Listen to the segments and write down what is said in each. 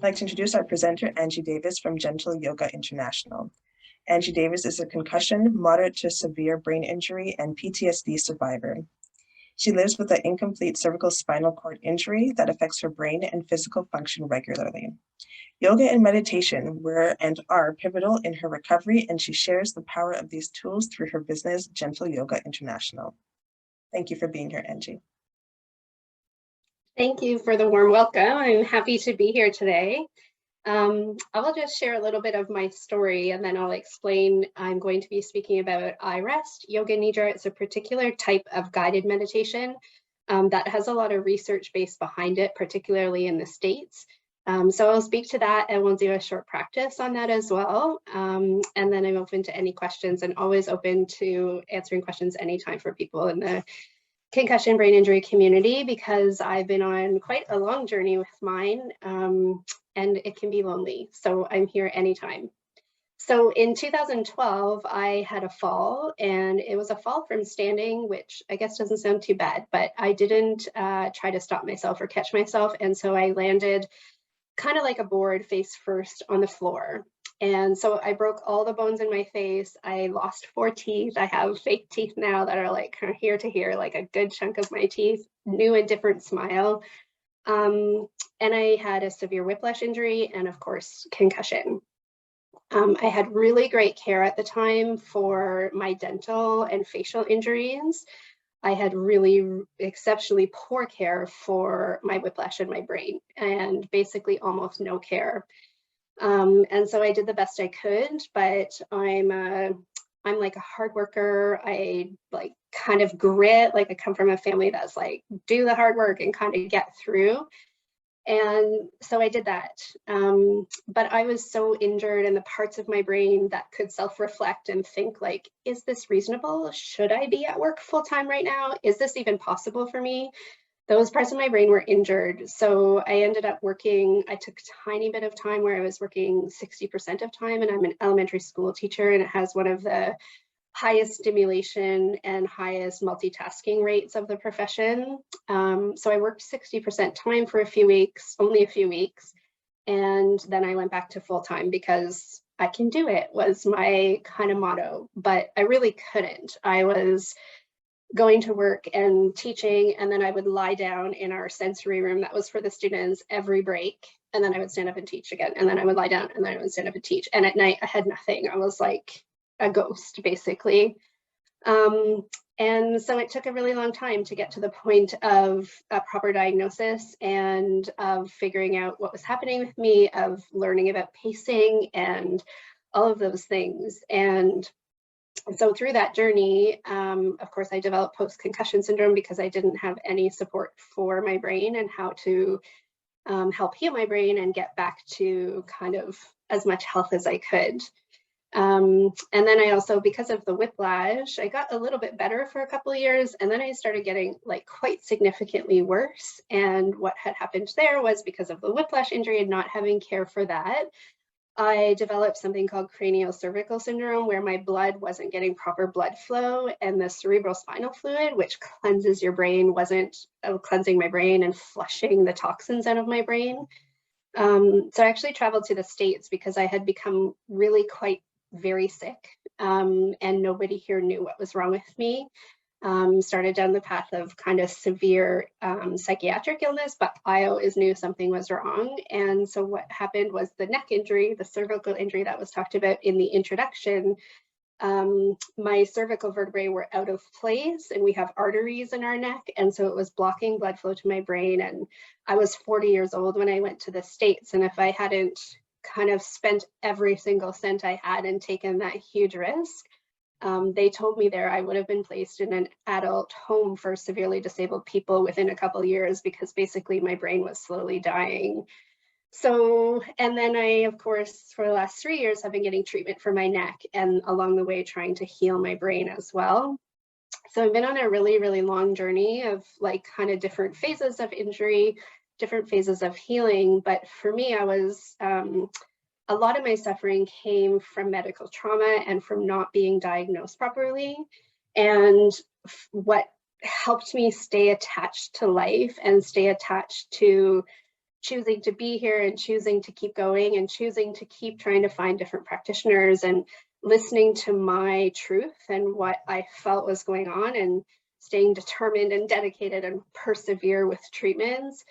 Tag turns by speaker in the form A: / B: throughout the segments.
A: I'd like to introduce our presenter, Angie Davis from Gentle Yoga International. Angie Davis is a concussion, moderate to severe brain injury, and PTSD survivor. She lives with an incomplete cervical spinal cord injury that affects her brain and physical function regularly. Yoga and meditation were and are pivotal in her recovery, and she shares the power of these tools through her business, Gentle Yoga International. Thank you for being here, Angie.
B: Thank you for the warm welcome. I'm happy to be here today. I will just share a little bit of my story and then I'll explain. I'm going to be speaking about iRest, Yoga Nidra. It's a particular type of guided meditation that has a lot of research based behind it, particularly in the States. So I'll speak to that and we'll do a short practice on that as well. And then I'm open to any questions and always open to answering questions anytime for people in the concussion brain injury community, because I've been on quite a long journey with mine and it can be lonely. So I'm here anytime. So in 2012, I had a fall, and it was a fall from standing, which I guess doesn't sound too bad, but I didn't try to stop myself or catch myself. And so I landed kind of like a board face first on the floor. And so I broke all the bones in my face. I lost 4 teeth. I have fake teeth now that are like kind of here to here, like a good chunk of my teeth, new and different smile. And I had a severe whiplash injury and of course, concussion. I had really great care at the time for my dental and facial injuries. I had really exceptionally poor care for my whiplash and my brain, and basically almost no care. And so I did the best I could, but I'm like a hard worker. I like kind of grit, like I come from a family that's like, do the hard work and kind of get through. And so I did that. But I was so injured in the parts of my brain that could self-reflect and think like, is this reasonable? Should I be at work full time right now? Is this even possible for me? Those parts of my brain were injured. So I ended up working, I took a tiny bit of time where I was working 60% of time, and I'm an elementary school teacher, and it has one of the highest stimulation and highest multitasking rates of the profession. So I worked 60% time for a few weeks, only a few weeks. And then I went back to full time because I can do it was my kind of motto, but I really couldn't. I was going to work and teaching, and then I would lie down in our sensory room that was for the students every break, and then I would stand up and teach again, and then I would lie down and then I would stand up and teach. And at night I had nothing. I was like a ghost basically. And so it took a really long time to get to the point of a proper diagnosis and of figuring out what was happening with me, of learning about pacing and all of those things. And so through that journey, of course, I developed post-concussion syndrome because I didn't have any support for my brain and how to help heal my brain and get back to kind of as much health as I could. And then I also, because of the whiplash, I got a little bit better for a couple of years, and then I started getting like quite significantly worse. And what had happened there was, because of the whiplash injury and not having care for that, I developed something called cranial cervical syndrome, where my blood wasn't getting proper blood flow, and the cerebral spinal fluid, which cleanses your brain, wasn't cleansing my brain and flushing the toxins out of my brain. So I actually traveled to the States because I had become really quite very sick, and nobody here knew what was wrong with me. Started down the path of kind of severe psychiatric illness, but I always knew something was wrong. And so what happened was the neck injury, the cervical injury that was talked about in the introduction, my cervical vertebrae were out of place, and we have arteries in our neck. And so it was blocking blood flow to my brain. And I was 40 years old when I went to the States. And if I hadn't kind of spent every single cent I had and taken that huge risk, they told me there I would have been placed in an adult home for severely disabled people within a couple of years, because basically my brain was slowly dying. So, and then I, of course, for the last 3 years, have been getting treatment for my neck, and along the way trying to heal my brain as well. So I've been on a really, really long journey of like kind of different phases of injury, different phases of healing. But for me, I was, a lot of my suffering came from medical trauma and from not being diagnosed properly. And what helped me stay attached to life and stay attached to choosing to be here and choosing to keep going and choosing to keep trying to find different practitioners and listening to my truth and what I felt was going on and staying determined and dedicated and persevere with treatments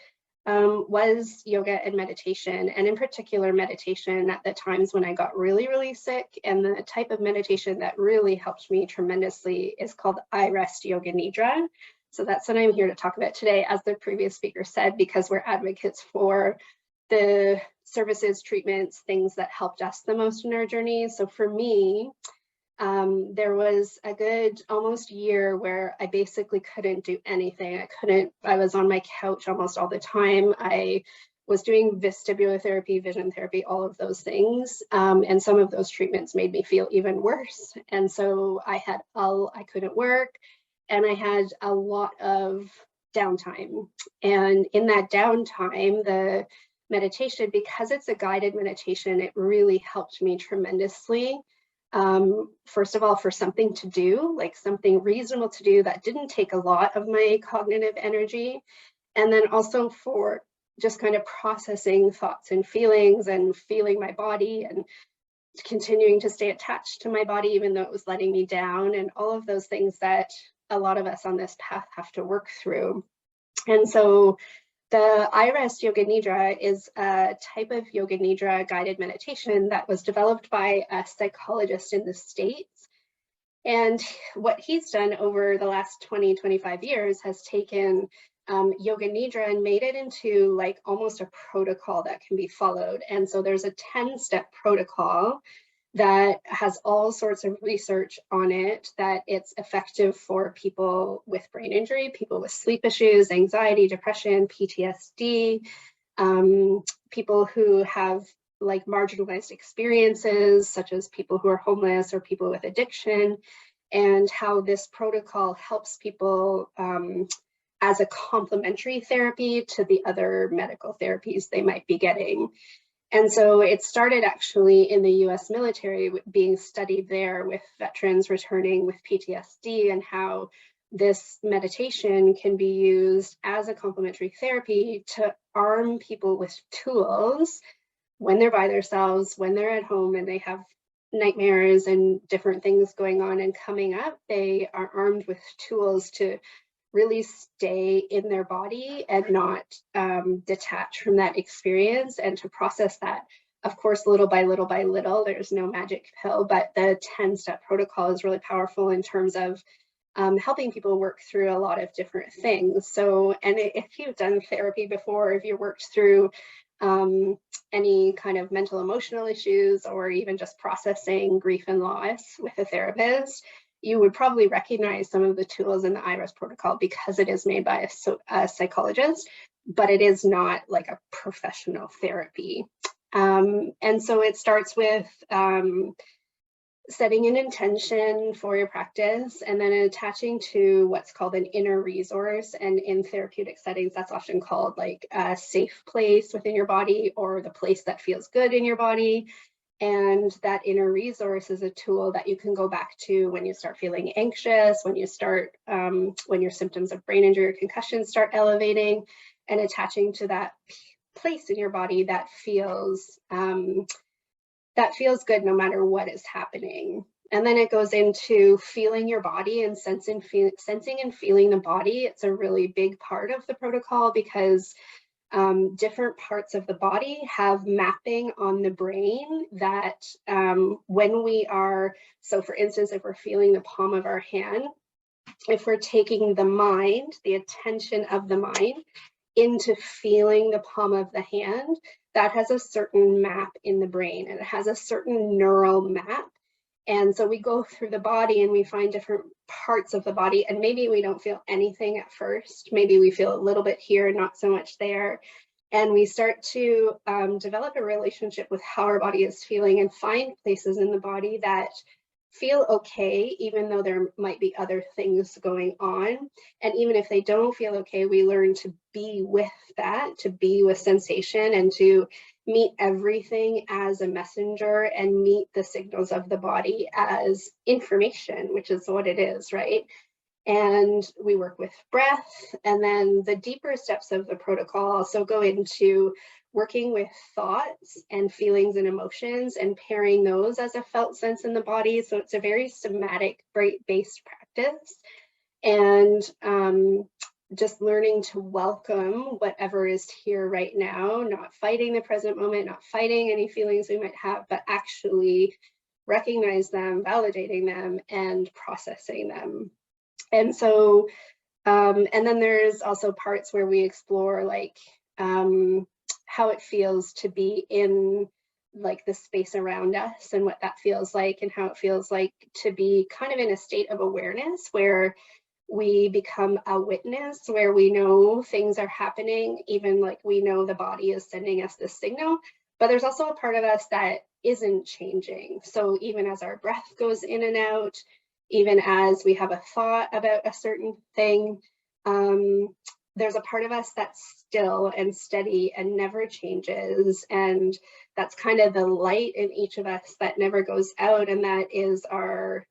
B: was yoga and meditation, and in particular meditation at the times when I got really, really sick. And the type of meditation that really helped me tremendously is called iRest Yoga Nidra. So that's what I'm here to talk about today, as the previous speaker said, because we're advocates for the services, treatments, things that helped us the most in our journey. So for me, there was a good almost year where I basically couldn't do anything. I was on my couch almost all the time. I was doing vestibular therapy, vision therapy, all of those things. And some of those treatments made me feel even worse. And so I couldn't work, and I had a lot of downtime. And in that downtime, the meditation, because it's a guided meditation, it really helped me tremendously. First of all, for something to do, like something reasonable to do that didn't take a lot of my cognitive energy. And then also for just kind of processing thoughts and feelings and feeling my body and continuing to stay attached to my body, even though it was letting me down, and all of those things that a lot of us on this path have to work through. And so the iRest Yoga Nidra is a type of Yoga Nidra guided meditation that was developed by a psychologist in the States. And what he's done over the last 20, 25 years has taken Yoga Nidra and made it into like almost a protocol that can be followed. And so there's a 10-step protocol that has all sorts of research on it, that it's effective for people with brain injury, people with sleep issues, anxiety, depression, PTSD, people who have like marginalized experiences, such as people who are homeless or people with addiction, and how this protocol helps people as a complementary therapy to the other medical therapies they might be getting. And so it started actually in the US military, being studied there with veterans returning with PTSD, and how this meditation can be used as a complementary therapy to arm people with tools when they're by themselves, when they're at home and they have nightmares and different things going on and coming up. They are armed with tools to really stay in their body and not detach from that experience, and to process that, of course, little by little by little. There's no magic pill, but the 10-step protocol is really powerful in terms of helping people work through a lot of different things. So, and if you've done therapy before, if you worked through any kind of mental emotional issues, or even just processing grief and loss with a therapist, you would probably recognize some of the tools in the iRest protocol, because it is made by a psychologist, but it is not like a professional therapy. And so it starts with setting an intention for your practice, and then attaching to what's called an inner resource. And in therapeutic settings, that's often called like a safe place within your body, or the place that feels good in your body. And that inner resource is a tool that you can go back to when you start feeling anxious, when you start, when your symptoms of brain injury or concussion start elevating, and attaching to that place in your body that feels good no matter what is happening. And then it goes into feeling your body and sensing and feeling the body. It's a really big part of the protocol, because different parts of the body have mapping on the brain that when we are, so for instance, if we're feeling the palm of our hand, if we're taking the mind, the attention of the mind into feeling the palm of the hand, that has a certain map in the brain, and it has a certain neural map. And so we go through the body and we find different parts of the body, and maybe we don't feel anything at first. Maybe we feel a little bit here, not so much there. And we start to develop a relationship with how our body is feeling, and find places in the body that feel okay, even though there might be other things going on. And even if they don't feel okay, we learn to be with that, to be with sensation, and to meet everything as a messenger, and meet the signals of the body as information, which is what it is, right? And we work with breath, and then the deeper steps of the protocol also go into working with thoughts and feelings and emotions and pairing those as a felt sense in the body. So it's a very somatic based practice, and just learning to welcome whatever is here right now, not fighting the present moment, not fighting any feelings we might have, but actually recognize them, validating them, and processing them. And so, and then there's also parts where we explore like how it feels to be in like the space around us and what that feels like, and how it feels like to be kind of in a state of awareness where we become a witness, where we know things are happening, even like we know the body is sending us this signal, but there's also a part of us that isn't changing. So even as our breath goes in and out, even as we have a thought about a certain thing, there's a part of us that's still and steady and never changes. And that's kind of the light in each of us that never goes out. And that is our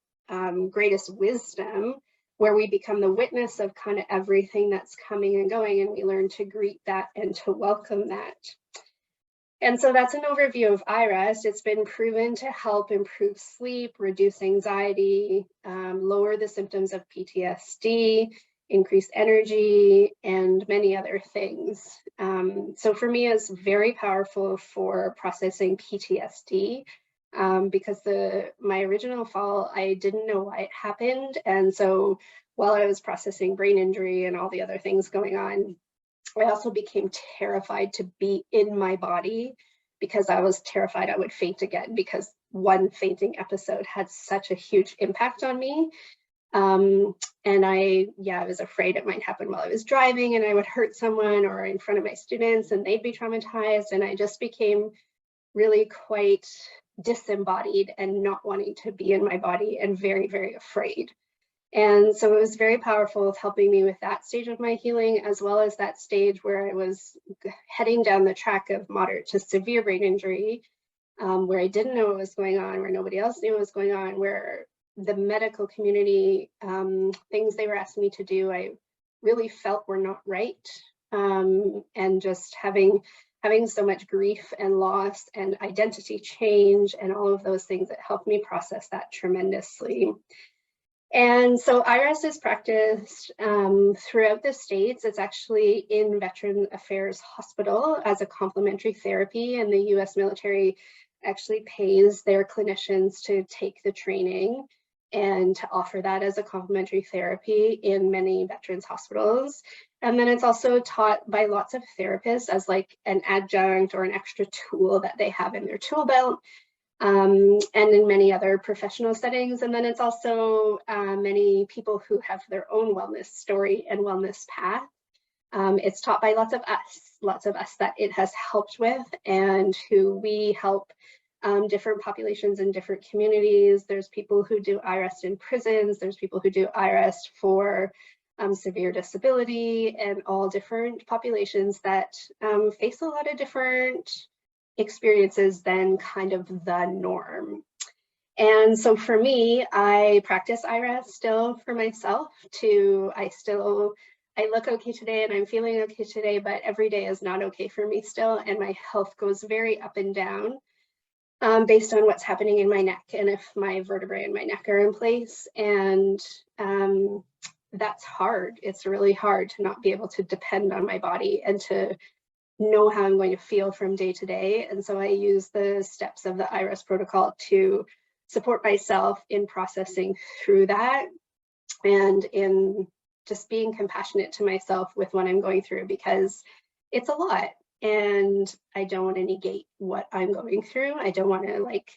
B: greatest wisdom, where we become the witness of kind of everything that's coming and going, and we learn to greet that and to welcome that. And so that's an overview of iRest. It's been proven to help improve sleep, reduce anxiety, lower the symptoms of PTSD, increase energy, and many other things. So for me, it's very powerful for processing PTSD, because my original fall, I didn't know why it happened. And so while I was processing brain injury and all the other things going on, I also became terrified to be in my body, because I was terrified I would faint again, because one fainting episode had such a huge impact on me. And I was afraid it might happen while I was driving and I would hurt someone, or in front of my students and they'd be traumatized. And I just became really quite disembodied and not wanting to be in my body, and very, very afraid. And so it was very powerful of helping me with that stage of my healing, as well as that stage where I was heading down the track of moderate to severe brain injury, where I didn't know what was going on, where nobody else knew what was going on, where the medical community, things they were asking me to do, I really felt were not right. And just having so much grief and loss and identity change and all of those things, that helped me process that tremendously. And so iRest is practiced throughout the states. It's actually in Veteran Affairs Hospital as a complementary therapy, and the US military actually pays their clinicians to take the training and to offer that as a complementary therapy in many veterans hospitals. And then it's also taught by lots of therapists as like an adjunct or an extra tool that they have in their tool belt. And in many other professional settings. And then it's also many people who have their own wellness story and wellness path. It's taught by lots of us that it has helped with, and who we help different populations in different communities. There's people who do iRest in prisons. There's people who do iRest for severe disability, and all different populations that face a lot of different experiences than kind of the norm. And so for me, I practice iRest still for myself. I look okay today and I'm feeling okay today, but every day is not okay for me still, and my health goes very up and down based on what's happening in my neck and if my vertebrae in my neck are in place. And that's hard. It's really hard to not be able to depend on my body and to know how I'm going to feel from day to day. And so I use the steps of the iRest protocol to support myself in processing through that, and in just being compassionate to myself with what I'm going through, because it's a lot and I don't want to negate what I'm going through. I don't want to like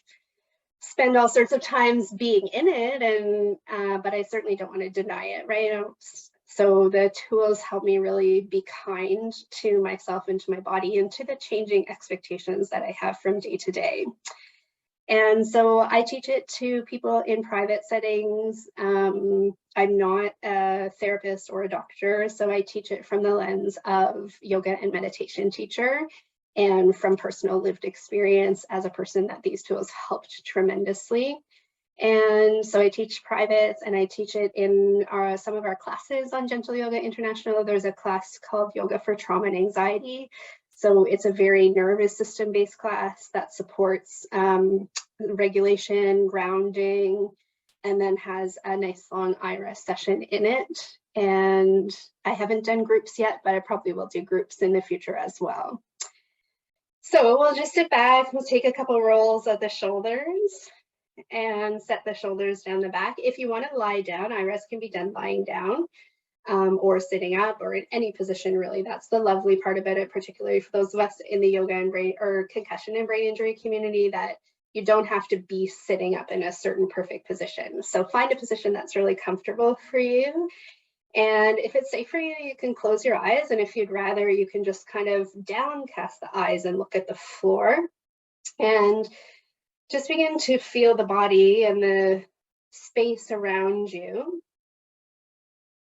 B: spend all sorts of times being in it, and but I certainly don't want to deny it, right? So the tools help me really be kind to myself and to my body, and to the changing expectations that I have from day to day. And so I teach it to people in private settings. I'm not a therapist or a doctor, so I teach it from the lens of yoga and meditation teacher, and from personal lived experience as a person that these tools helped tremendously. And so I teach privates, and I teach it in some of our classes on Gentle Yoga International. There's a class called Yoga for Trauma and Anxiety. So it's a very nervous system based class that supports regulation, grounding, and then has a nice long iRest session in it. And I haven't done groups yet, but I probably will do groups in the future as well. So we'll just sit back, we'll take a couple rolls of the shoulders and set the shoulders down the back. If you want to lie down, iRest can be done lying down or sitting up or in any position, really. That's the lovely part about it, particularly for those of us in the yoga and brain or concussion and brain injury community, that you don't have to be sitting up in a certain perfect position. So find a position that's really comfortable for you. And if it's safe for you, you can close your eyes. And if you'd rather, you can just kind of downcast the eyes and look at the floor. And just begin to feel the body and the space around you.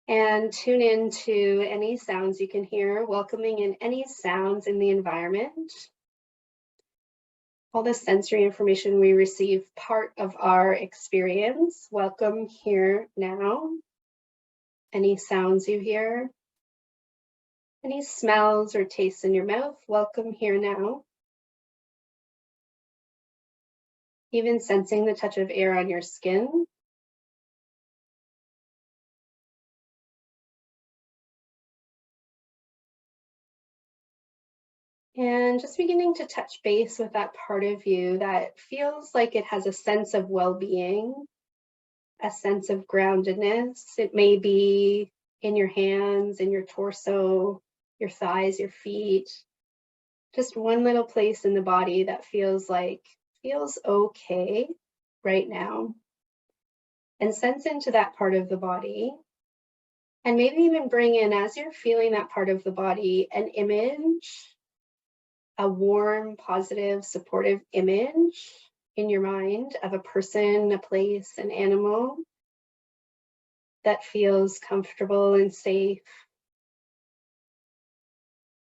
B: And tune into any sounds you can hear, welcoming in any sounds in the environment. All the sensory information we receive, part of our experience, welcome here now. Any sounds you hear, any smells or tastes in your mouth, welcome here now. Even sensing the touch of air on your skin. And just beginning to touch base with that part of you that feels like it has a sense of well-being, a sense of groundedness. It may be in your hands, in your torso, your thighs, your feet. Just one little place in the body that feels okay right now. And sense into that part of the body. And maybe even bring in, as you're feeling that part of the body, an image, a warm, positive, supportive image in your mind of a person, a place, an animal that feels comfortable and safe.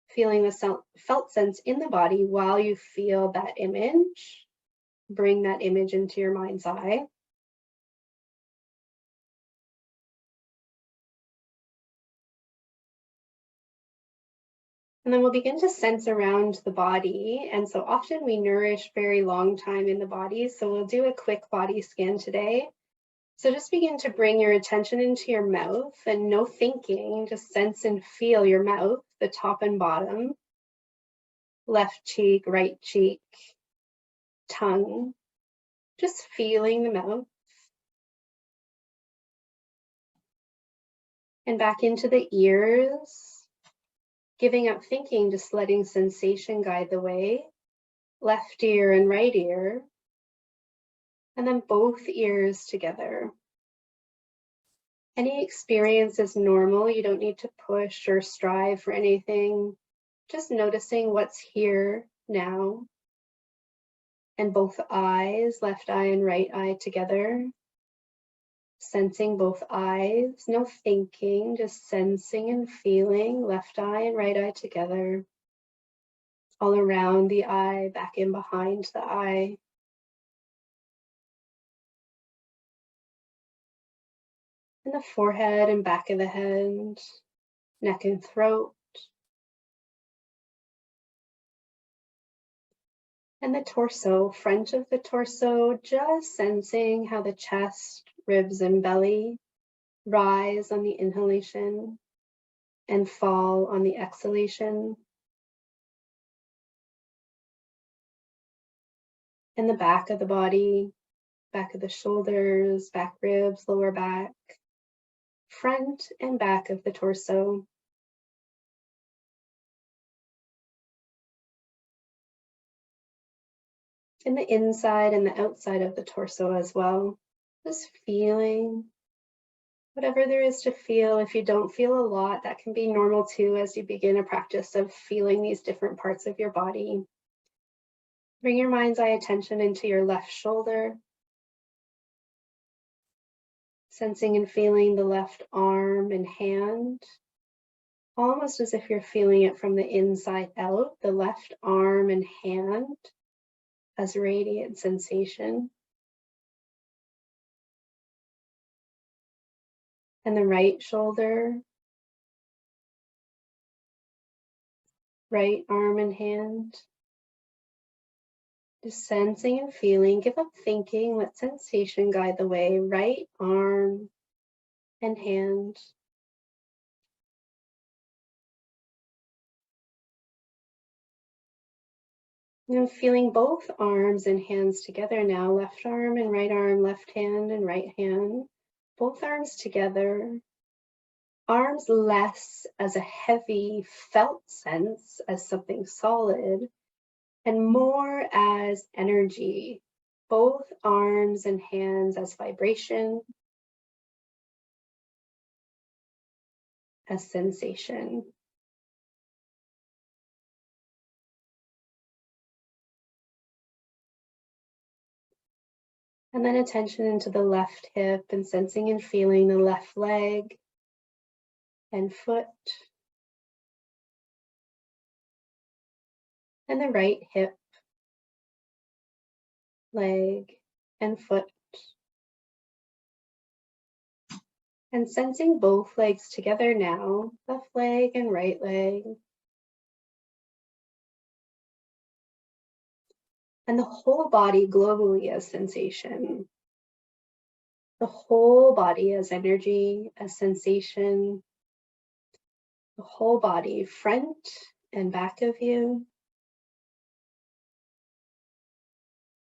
B: Feeling the felt sense in the body while you feel that image. Bring that image into your mind's eye. And then we'll begin to sense around the body. And so often we nourish very long time in the body. So we'll do a quick body scan today. So just begin to bring your attention into your mouth and no thinking, just sense and feel your mouth, the top and bottom, left cheek, right cheek, tongue, just feeling the mouth. And back into the ears. Giving up thinking, just letting sensation guide the way. Left ear and right ear. And then both ears together. Any experience is normal. You don't need to push or strive for anything. Just noticing what's here now. And both eyes, left eye and right eye together. Sensing both eyes, no thinking, just sensing and feeling left eye and right eye together. All around the eye, back in behind the eye. And the forehead and back of the head, neck and throat. And the torso, front of the torso, just sensing how the chest, ribs, and belly rise on the inhalation and fall on the exhalation. And the back of the body, back of the shoulders, back ribs, lower back, front and back of the torso. And the inside and the outside of the torso as well. Just feeling whatever there is to feel. If you don't feel a lot, that can be normal too as you begin a practice of feeling these different parts of your body. Bring your mind's eye attention into your left shoulder. Sensing and feeling the left arm and hand. Almost as if you're feeling it from the inside out, the left arm and hand as radiant sensation. and the right shoulder, right arm and hand. Just sensing and feeling, give up thinking, let sensation guide the way. Right arm and hand. And feeling both arms and hands together now, left arm and right arm, left hand and right hand, both arms together. Arms less as a heavy felt sense, as something solid, and more as energy. Both arms and hands as vibration, as sensation. And then attention into the left hip and sensing and feeling the left leg and foot. And the right hip, leg, and foot. And sensing both legs together now, left leg and right leg. And the whole body globally as sensation. The whole body as energy, as sensation. The whole body, front and back of you.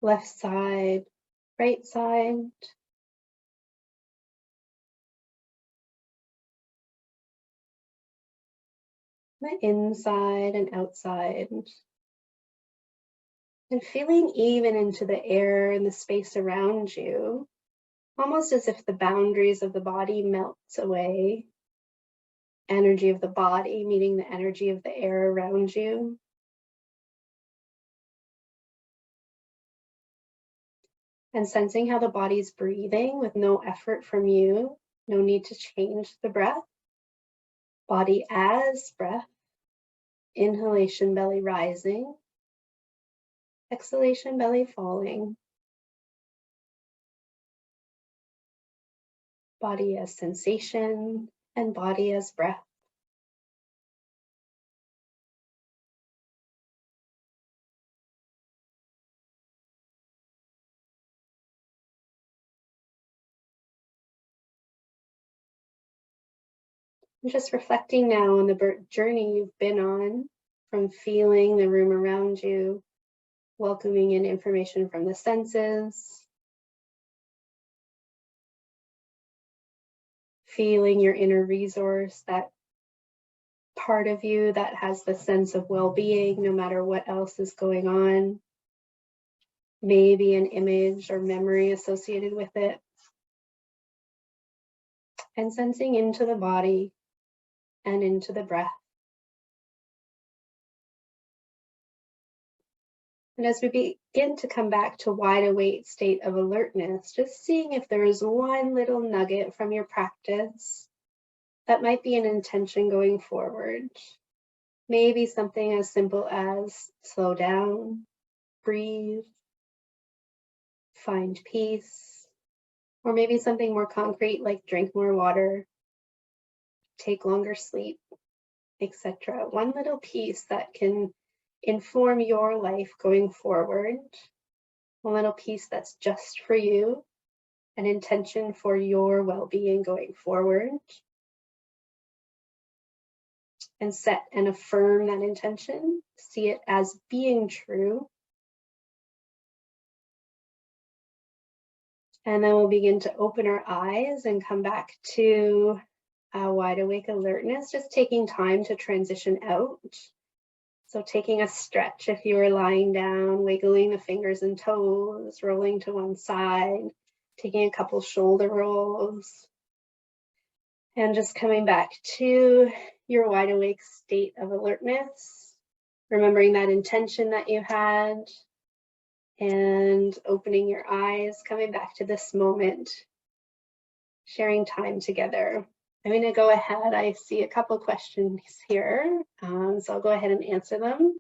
B: Left side, right side. The inside and outside. And feeling even into the air and the space around you, almost as if the boundaries of the body melts away. Energy of the body meeting the energy of the air around you. And sensing how the body's breathing with no effort from you, no need to change the breath. Body as breath. Inhalation, belly rising. Exhalation, belly falling. Body as sensation and body as breath. And just reflecting now on the journey you've been on, from feeling the room around you, welcoming in information from the senses, feeling your inner resource, that part of you that has the sense of well-being no matter what else is going on, maybe an image or memory associated with it, and sensing into the body and into the breath. And as we begin to come back to wide awake state of alertness, just seeing if there is one little nugget from your practice that might be an intention going forward. Maybe something as simple as slow down, breathe, find peace, or maybe something more concrete like drink more water, take longer sleep, etc. One little piece that can inform your life going forward. One little piece that's just for you, an intention for your well-being going forward. And set and affirm that intention, see it as being true. And then we'll begin to open our eyes and come back to a wide awake alertness, just taking time to transition out. So taking a stretch if you are lying down, wiggling the fingers and toes, rolling to one side, taking a couple shoulder rolls, and just coming back to your wide awake state of alertness, remembering that intention that you had, and opening your eyes, coming back to this moment, sharing time together. I'm going to go ahead. I see a couple questions here, so I'll go ahead and answer them.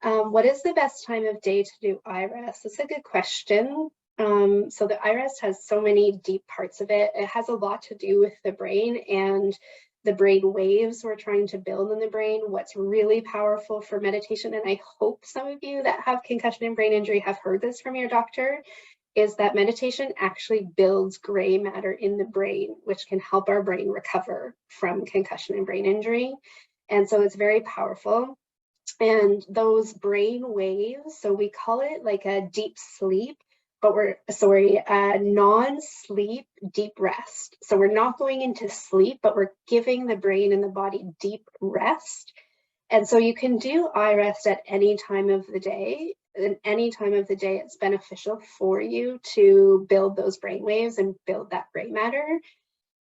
B: What is the best time of day to do iRest? That's a good question. So the iRest has so many deep parts of it. It has a lot to do with the brain and the brain waves we're trying to build in the brain. What's really powerful for meditation, and I hope some of you that have concussion and brain injury have heard this from your doctor, is that meditation actually builds gray matter in the brain, which can help our brain recover from concussion and brain injury. And so it's very powerful. And those brain waves, so we call it like a deep sleep, but non-sleep deep rest. So we're not going into sleep, but we're giving the brain and the body deep rest. And so you can do iRest at any time of the day. And any time of the day, it's beneficial for you to build those brain waves and build that gray matter.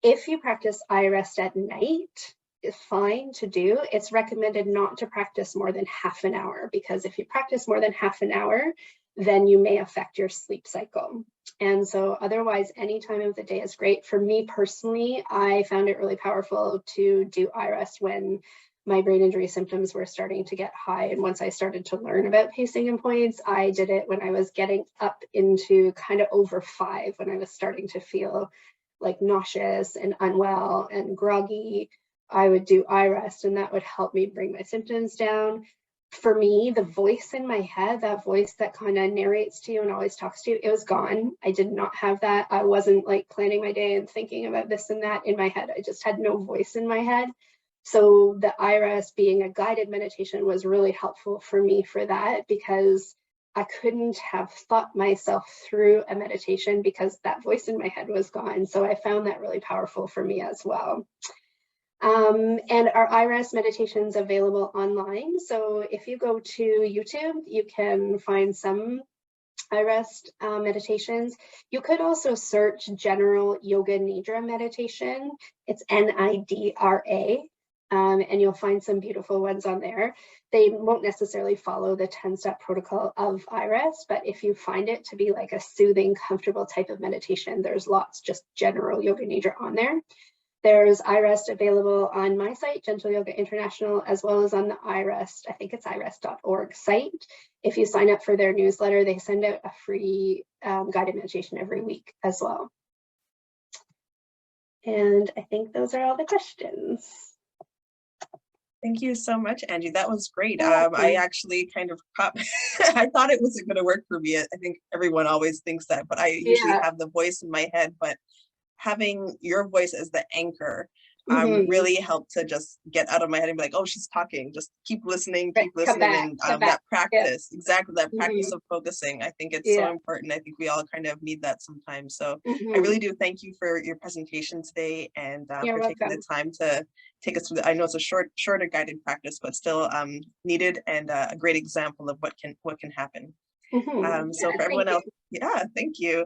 B: If you practice iRest at night, it's fine to do. It's recommended not to practice more than half an hour, because if you practice more than half an hour, then you may affect your sleep cycle. And so otherwise, any time of the day is great. For me personally, I found it really powerful to do iRest when my brain injury symptoms were starting to get high. And once I started to learn about pacing and points, I did it when I was getting up into kind of over 5, when I was starting to feel like nauseous and unwell and groggy. I would do iRest, and that would help me bring my symptoms down. For me, the voice in my head, that voice that kind of narrates to you and always talks to you, it was gone. I did not have that. I wasn't like planning my day and thinking about this and that in my head. I just had no voice in my head. So the iRest, being a guided meditation, was really helpful for me for that, because I couldn't have thought myself through a meditation because that voice in my head was gone. So I found that really powerful for me as well. And our iRest meditations available online. So if you go to YouTube, you can find some iRest meditations. You could also search general Yoga Nidra meditation. It's Nidra. And you'll find some beautiful ones on there. They won't necessarily follow the 10-step protocol of iRest, but if you find it to be like a soothing, comfortable type of meditation, there's lots just general Yoga Nidra on there. There's iRest available on my site, Gentle Yoga International, as well as on the iRest, I think it's iRest.org site. If you sign up for their newsletter, they send out a free guided meditation every week as well. And I think those are all the questions.
A: Thank you so much, Angie. That was great. I actually kind of I thought it wasn't going to work for me. I think everyone always thinks that, but I usually have the voice in my head, but having your voice as the anchor really helped to just get out of my head and be like, oh, she's talking. Just keep listening, and that practice, exactly, that practice of focusing. I think it's so important. I think we all kind of need that sometimes. So I really do thank you for your presentation today, and for taking the time to take us through I know it's a shorter guided practice, but still needed, and a great example of what can happen. So for everyone else, thank you.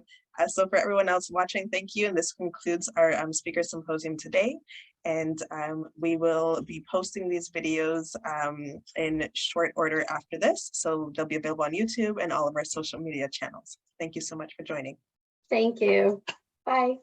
A: So for everyone else watching, thank you. And this concludes our speaker symposium today. And we will be posting these videos in short order after this. So they'll be available on YouTube and all of our social media channels. Thank you so much for joining.
B: Thank you. Bye.